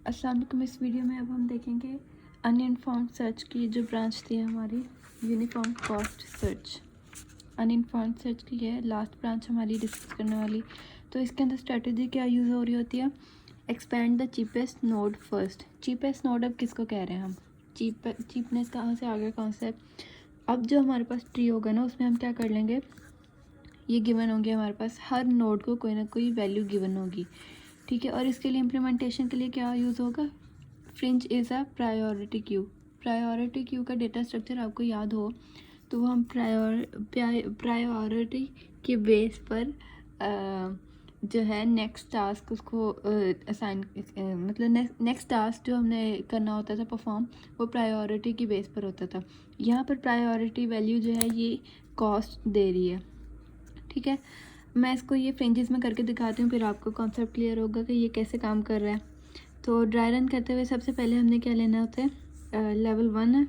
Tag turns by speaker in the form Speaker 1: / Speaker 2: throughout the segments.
Speaker 1: अस्सलाम वालेकुम। इस वीडियो में अब हम देखेंगे अनइन्फॉर्म्ड सर्च की जो ब्रांच थी हमारी uniform cost search. Uninformed search की है लास्ट ब्रांच हमारी डिस्कस करने वाली। तो इसके अंदर स्ट्रेटजी क्या यूज़ हो रही होती है? Expand the cheapest node first. Cheapest node अब किसको कह रहे हैं हम? चीपनेस कहाँ से आ गया कॉन्सेप्ट? अब जो हमारे पास ट्री होगा ना, उसमें हम क्या कर लेंगे, ये गिवन होंगे हमारे पास, हर नोड को कोई ना कोई वैल्यू गिवन होगी, ठीक है। और इसके लिए इम्प्लीमेंटेशन के लिए क्या यूज़ होगा? Fringe is a priority queue. Priority queue का डेटा स्ट्रक्चर आपको याद हो तो वो हम प्रायोरिटी के बेस पर जो है नेक्स्ट टास्क उसको असाइन, मतलब नेक्स्ट टास्क जो हमने करना होता था परफॉर्म, वो प्रायोरिटी की बेस पर होता था। यहाँ पर प्रायोरिटी वैल्यू जो है ये कॉस्ट दे रही है, ठीक है। मैं इसको ये फ्रिंजेस में करके दिखाती हूँ, फिर आपको कॉन्सेप्ट क्लियर होगा कि ये कैसे काम कर रहा है। तो ड्राई रन करते हुए सबसे पहले हमने क्या लेना होता है? लेवल 1 है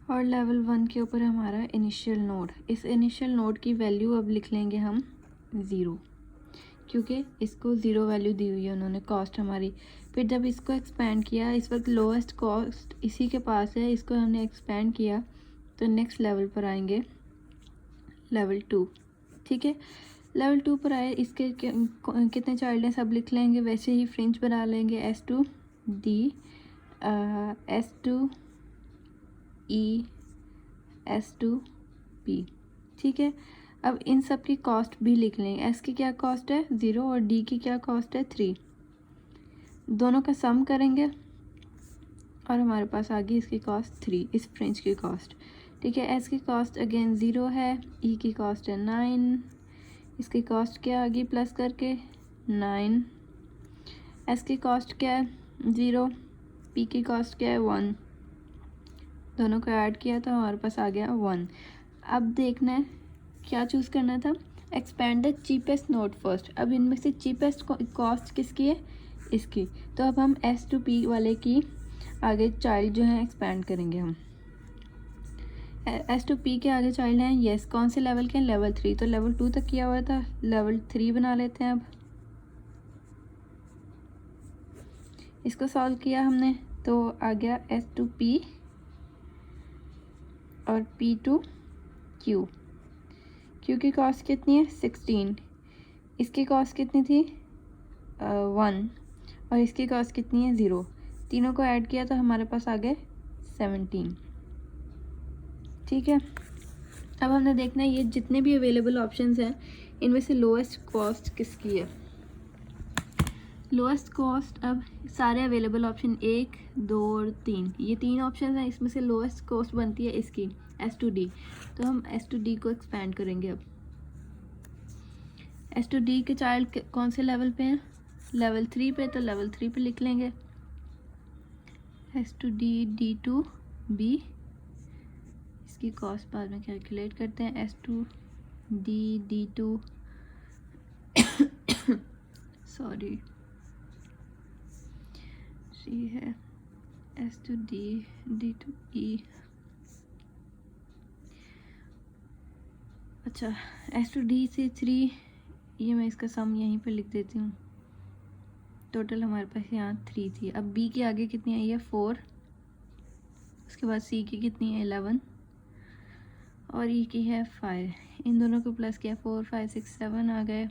Speaker 1: और लेवल 1 के ऊपर हमारा इनिशियल नोड। इस इनिशियल नोड की वैल्यू अब लिख लेंगे हम 0, क्योंकि इसको 0 वैल्यू दी हुई है उन्होंने, कॉस्ट हमारी। फिर जब इसको एक्सपेंड किया, इस वक्त लोएस्ट कॉस्ट इसी के पास है, इसको हमने एक्सपेंड किया तो नेक्स्ट लेवल पर आएंगे, लेवल 2, ठीक है। लेवल 2 पर आए, इसके कितने चाइल्ड हैं सब लिख लेंगे। वैसे ही फ्रिंज बना लेंगे S2D, S2E, S2P, ठीक है। अब इन सब की कॉस्ट भी लिख लेंगे। S की क्या कॉस्ट है 0 और D की क्या कॉस्ट है 3। दोनों का सम करेंगे और हमारे पास आ गई इसकी कॉस्ट 3, इस फ्रिंज की कॉस्ट, ठीक है। S की कॉस्ट अगेन 0 है, E की कॉस्ट है 9, इसकी कॉस्ट क्या आ गई प्लस करके 9। S की कॉस्ट क्या है 0, P की कॉस्ट क्या है 1, दोनों को ऐड किया तो हमारे पास आ गया 1। अब देखना है क्या चूज़ करना था, expand the cheapest node first. अब इनमें से चीपेस्ट कॉस्ट किसकी है? इसकी। तो अब हम S2P वाले की आगे चाइल्ड जो है एक्सपेंड करेंगे हम। S2P के आगे चाइल्ड हैं, यस, कौन से लेवल के हैं? लेवल 3। तो लेवल 2 तक किया हुआ था, लेवल 3 बना लेते हैं। अब इसको सॉल्व किया हमने तो आ गया S2P और P2Q। Q की कॉस्ट कितनी है 16, इसकी कॉस्ट कितनी थी 1 और इसकी कॉस्ट कितनी है 0। तीनों को ऐड किया तो हमारे पास आ गए 17, ठीक है। अब हमने देखना है ये जितने भी अवेलेबल ऑप्शंस हैं इनमें से लोएस्ट कॉस्ट किसकी है। लोएस्ट कॉस्ट, अब सारे अवेलेबल ऑप्शन 1, 2 और 3, ये 3 ऑप्शन हैं, इसमें से लोएस्ट कॉस्ट बनती है इसकी S2D। तो हम S2D को एक्सपेंड करेंगे। अब S2D के चाइल्ड कौन से लेवल पे हैं? लेवल 3 पे, तो लेवल 3 पे लिख लेंगे S2D D2B। इसकी कॉस्ट बाद में कैलकुलेट करते हैं। S2D D2 सॉरी सी है S2D D2E। अच्छा, S2D से 3, ये मैं इसका सम यहीं पे लिख देती हूँ। टोटल हमारे पास यहाँ 3 थी। अब B के आगे कितनी आई है 4, उसके बाद C की कितनी है 11 और E की है 5। इन दोनों को प्लस किया 4 5 6 7 आ गए,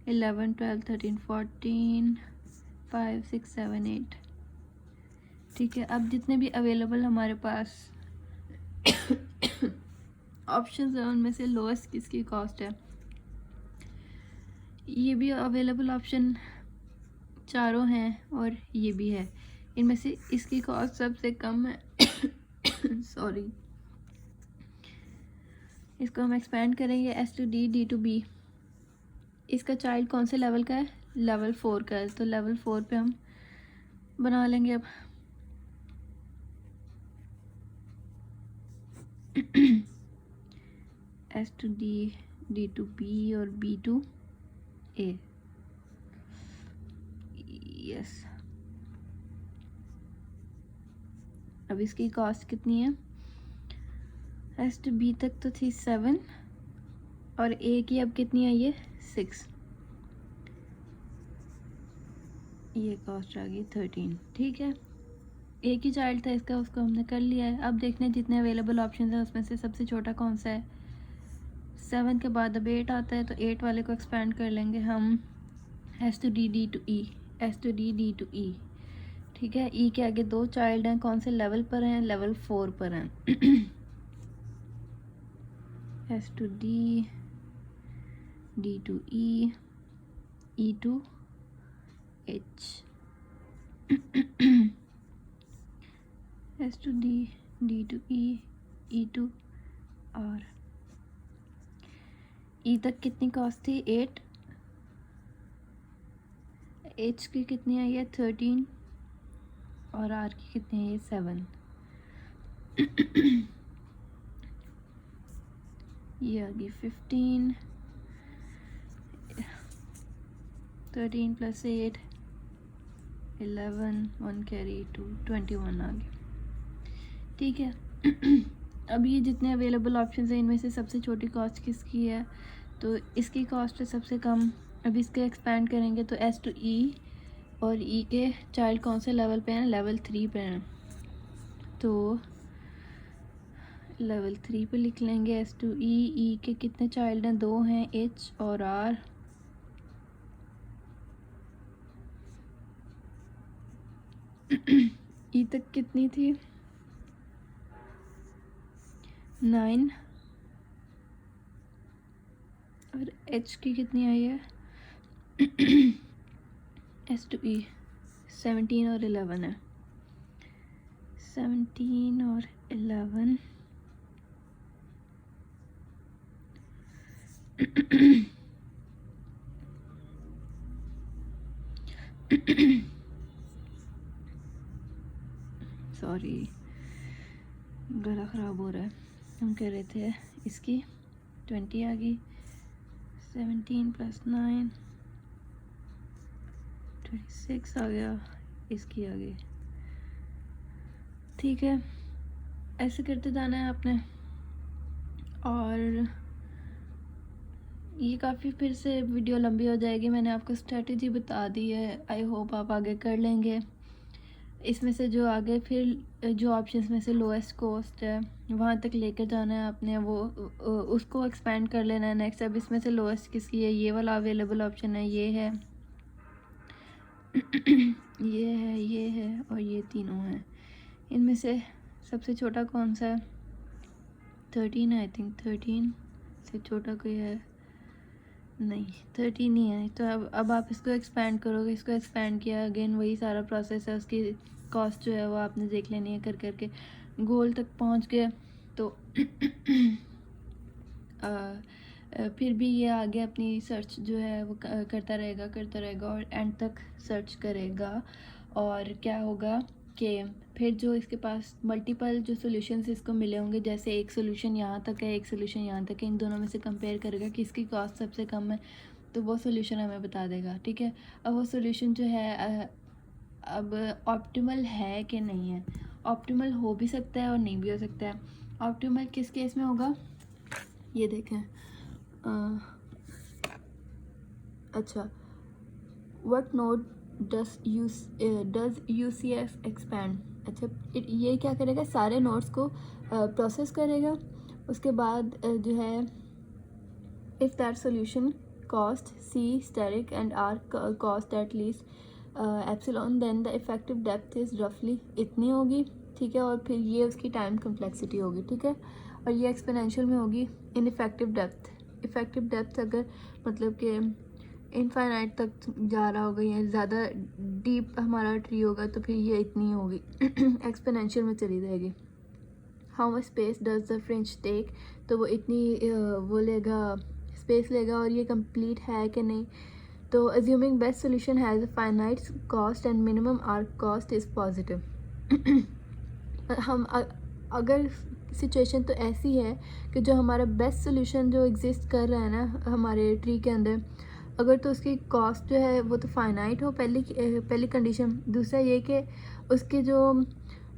Speaker 1: 11 12 13 14 5 6 7 8, ठीक है। अब जितने भी अवेलेबल हमारे पास ऑप्शंस हैं उनमें से लोएस्ट किसकी कॉस्ट है? ये भी अवेलेबल ऑप्शन चारों हैं और ये भी है, इनमें से इसकी कॉस्ट सबसे कम है सॉरी। इसको हम एक्सपेंड करेंगे S2D D2B। इसका चाइल्ड कौन से लेवल का है? लेवल 4 का है, तो लेवल 4 पे हम बना लेंगे। अब S2D D2B और B2A, यस। अब इसकी कॉस्ट कितनी है? S2B तक तो थी 7 और ए की अब कितनी आई है 6, ये कॉस्ट आ गई 13। ठीक है, एक ही चाइल्ड था इसका, उसको हमने कर लिया है। अब देखने जितने अवेलेबल ऑप्शन है उसमें से सबसे छोटा कौन सा है। 7 के बाद अब 8 आता है, तो 8 वाले को एक्सपेंड कर लेंगे हम S to D D to E, S to D D to E. ठीक है, ई के आगे 2 चाइल्ड हैं, कौन से लेवल पर हैं, लेवल 4 पर हैं। S to D, D to E, E to H, S to D, D to E, E to R. E तक कितनी कॉस्ट थी 8, एच की कितनी आई है 13 और आर की कितनी है 7। ये आ गई 15, 13 + 8 11, 1 कैरी 2, 21 आ गया। ठीक है, अब ये जितने अवेलेबल ऑप्शन हैं इनमें से सबसे छोटी कॉस्ट किसकी है, तो इसकी कॉस्ट है सबसे कम। अब इसके एक्सपेंड करेंगे तो एस टू ई, और ई के चाइल्ड कौन से लेवल पे हैं, लेवल 3 पे हैं, तो लेवल 3 पे लिख लेंगे एस टू ई। ई के कितने चाइल्ड हैं, 2 हैं, एच और आर। ई तक कितनी थी 9, और एच की कितनी आई है एस टू ई 17 और 11 है, 17 और 11। सॉरी, गला ख़राब हो रहा है। हम कह रहे थे इसकी 20 आ गई, 17 + 9 26 आ गया, इसकी आ गई। ठीक है, ऐसे करते जाना है आपने। और ये काफ़ी फिर से वीडियो लंबी हो जाएगी, मैंने आपको स्ट्रेटजी बता दी है, आई होप आप आगे कर लेंगे। इसमें से जो आगे फिर जो ऑप्शंस में से लोएस्ट कॉस्ट है वहाँ तक लेकर जाना है आपने, वो उसको एक्सपेंड कर लेना है नेक्स्ट। अब इसमें से लोएस्ट किसकी है, ये वाला अवेलेबल ऑप्शन है, ये है ये है और ये तीनों हैं। इनमें से सबसे छोटा कौन सा है, 13 है आई थिंक, 13 से छोटा कोई है नहीं, 13 ही है। तो अब आप इसको एक्सपेंड करोगे, इसको एक्सपेंड किया, अगेन वही सारा प्रोसेस है, उसकी कॉस्ट जो है वो आपने देख लेनी है कर करके। गोल तक पहुंच गए तो फिर भी ये आगे अपनी सर्च जो है वो करता रहेगा और एंड तक सर्च करेगा। और क्या होगा कि फिर जो इसके पास मल्टीपल जो सॉल्यूशंस इसको मिले होंगे, जैसे एक सॉल्यूशन यहाँ तक है, एक सॉल्यूशन यहाँ तक है, इन दोनों में से कंपेयर करेगा कि इसकी कॉस्ट सबसे कम है, तो वो सॉल्यूशन हमें बता देगा। ठीक है, अब वो सॉल्यूशन जो है अब ऑप्टिमल है कि नहीं है। ऑप्टिमल हो भी सकता है और नहीं भी हो सकता है। ऑप्टिमल किस केस में होगा, ये देखें, अच्छा, what node does UCS expand. अच्छा, ये क्या करेगा, सारे नोट्स को प्रोसेस करेगा। उसके बाद जो है if that solution cost C asterisk and R cost at least epsilon, then the effective depth is रफली इतनी होगी। ठीक है, और फिर ये उसकी टाइम कम्प्लेक्सिटी होगी। ठीक है, और ये एक्सपोनेंशियल में होगी in effective depth. Effective depth अगर मतलब कि इनफाइनाइट तक जा रहा होगा या ज़्यादा डीप हमारा ट्री होगा तो फिर ये इतनी होगी, एक्सपोनेंशियल में चली जाएगी। How much space does the fringe take, तो वो इतनी वो लेगा, स्पेस लेगा, और ये कंप्लीट है कि नहीं। तो assuming best solution has a finite cost and minimum arc cost is positive. हम अगर सिचुएशन तो ऐसी है कि जो हमारा बेस्ट सोल्यूशन जो एग्जिस्ट कर रहा है ना हमारे ट्री के अंदर, अगर तो उसकी कॉस्ट जो है वो तो फाइनाइट हो, पहली कंडीशन। दूसरा ये कि उसके जो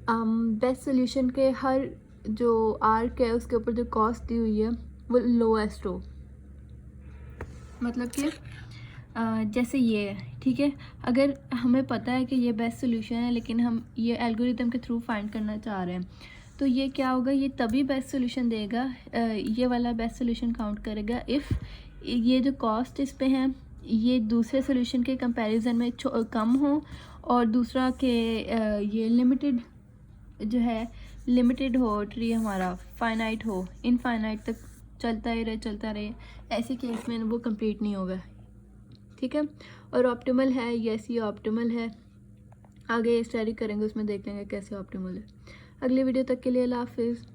Speaker 1: बेस्ट सोल्यूशन के हर जो आर्क है उसके ऊपर जो कॉस्ट दी हुई है वो लोएस्ट हो। मतलब कि जैसे ये है, ठीक है। अगर हमें पता है कि ये बेस्ट सोल्यूशन है लेकिन हम ये एल्गोरिदम के थ्रू फाइंड करना चाह रहे हैं, तो ये क्या होगा, ये तभी बेस्ट सोल्यूशन देगा, ये वाला बेस्ट सोल्यूशन काउंट करेगा इफ़ ये जो कॉस्ट इस पे है ये दूसरे सोल्यूशन के कंपैरिजन में कम हो, और दूसरा के ये लिमिटेड जो है लिमिटेड हो, ट्री हमारा फाइनाइट हो, इनफाइनाइट तक चलता रहे, ऐसे केस में वो कंप्लीट नहीं होगा, ठीक है। और ऑप्टिमल है, यस ये ऑप्टिमल है, आगे स्टडी करेंगे उसमें देख लेंगे कैसे ऑप्टिमल है। अगले वीडियो तक के लिए अल्लाह हाफिज़।